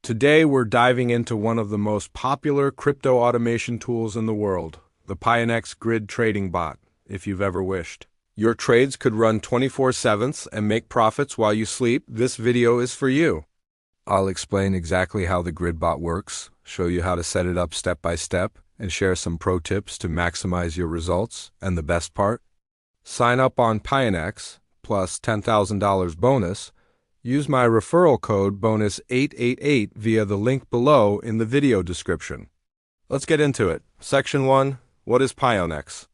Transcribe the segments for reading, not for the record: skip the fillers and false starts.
Today we're diving into one of the most popular crypto automation tools in the world, the Pionex Grid Trading Bot, if you've ever wished. Your trades could run 24/7 and make profits while you sleep. This video is for you. I'll explain exactly how the Grid Bot works, show you how to set it up step by step, and share some pro tips to maximize your results. And the best part? Sign up on Pionex, plus $10,000 bonus. Use my referral code bonus888 via the link below in the video description. Let's get into it. Section 1. What is Pionex?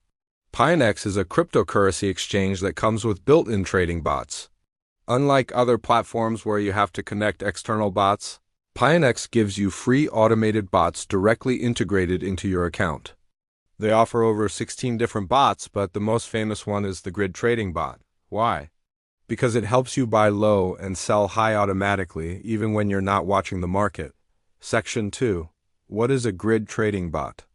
Pionex is a cryptocurrency exchange that comes with built-in trading bots. Unlike other platforms where you have to connect external bots, Pionex gives you free automated bots directly integrated into your account. They offer over 16 different bots, but the most famous one is the Grid Trading Bot. Why? Because it helps you buy low and sell high automatically, even when you're not watching the market. Section 2. What is a Grid Trading Bot?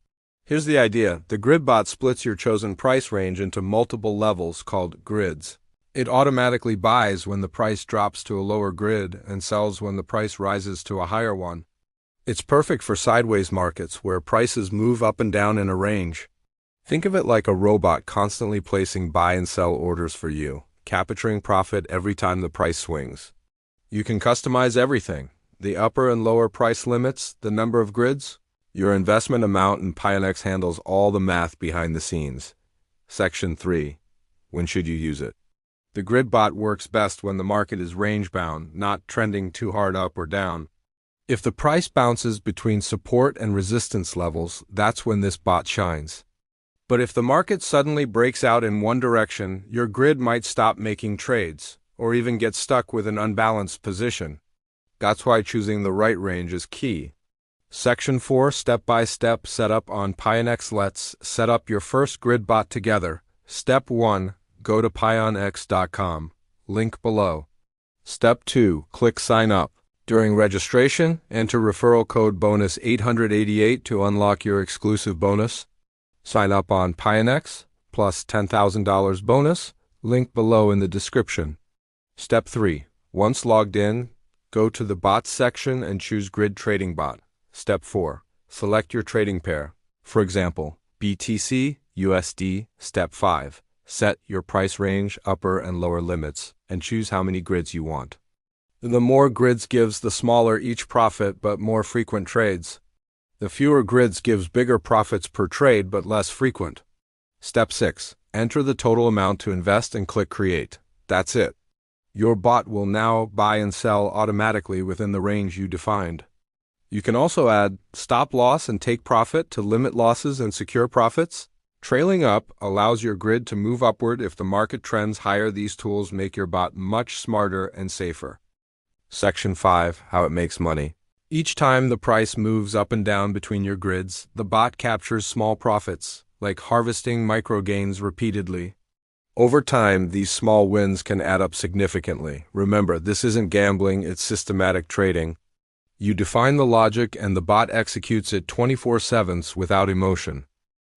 Here's the idea. The Grid Bot splits your chosen price range into multiple levels called grids. It automatically buys when the price drops to a lower grid and sells when the price rises to a higher one. It's perfect for sideways markets where prices move up and down in a range. Think of it like a robot constantly placing buy and sell orders for you, capturing profit every time the price swings. You can customize everything: the upper and lower price limits, the number of grids, your investment amount, and Pionex handles all the math behind the scenes. Section 3. When should you use it? The Grid Bot works best when the market is range-bound, not trending too hard up or down. If the price bounces between support and resistance levels, that's when this bot shines. But if the market suddenly breaks out in one direction, your grid might stop making trades, or even get stuck with an unbalanced position. That's why choosing the right range is key. Section 4. Step-by-step setup on Pionex. Let's set up your first Grid Bot together. Step 1. Go to pionex.com. Link below. Step 2. Click Sign Up. During registration, enter referral code bonus888 to unlock your exclusive bonus. Sign up on Pionex, plus $10,000 bonus, link below in the description. Step 3. Once logged in, go to the Bots section and choose Grid Trading Bot. Step 4. Select your trading pair. For example, BTC, USD. Step 5. Set your price range, upper and lower limits, and choose how many grids you want. The more grids gives the smaller each profit but more frequent trades. The fewer grids gives bigger profits per trade but less frequent. Step 6. Enter the total amount to invest and click Create. That's it. Your bot will now buy and sell automatically within the range you defined. You can also add stop loss and take profit to limit losses and secure profits. Trailing up allows your grid to move upward if the market trends higher. These tools make your bot much smarter and safer. Section 5. How it makes money. Each time the price moves up and down between your grids, the bot captures small profits, like harvesting micro gains repeatedly. Over time, these small wins can add up significantly. Remember, this isn't gambling, it's systematic trading. You define the logic and the bot executes it 24/7 without emotion.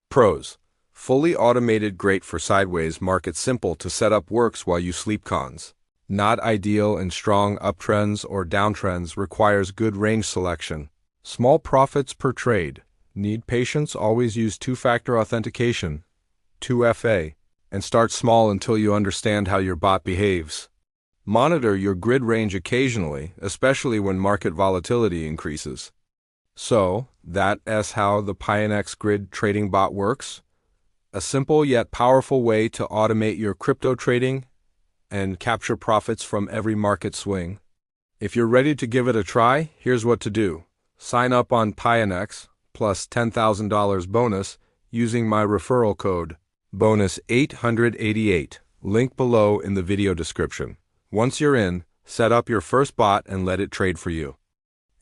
Pros. Fully automated, great for sideways market, simple to set up, works while you sleep. Cons. Not ideal in strong uptrends or downtrends, requires good range selection. Small profits per trade. Need patience, always use two-factor authentication, 2FA, and start small until you understand how your bot behaves. Monitor your grid range occasionally, especially when market volatility increases. So, that's how the Pionex Grid Trading Bot works. A simple yet powerful way to automate your crypto trading and capture profits from every market swing. If you're ready to give it a try, here's what to do. Sign up on Pionex, plus $10,000 bonus, using my referral code, bonus888, link below in the video description. Once you're in, set up your first bot and let it trade for you.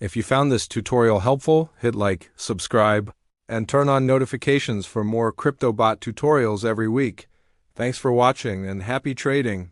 If you found this tutorial helpful, hit like, subscribe, and turn on notifications for more crypto bot tutorials every week. Thanks for watching and happy trading.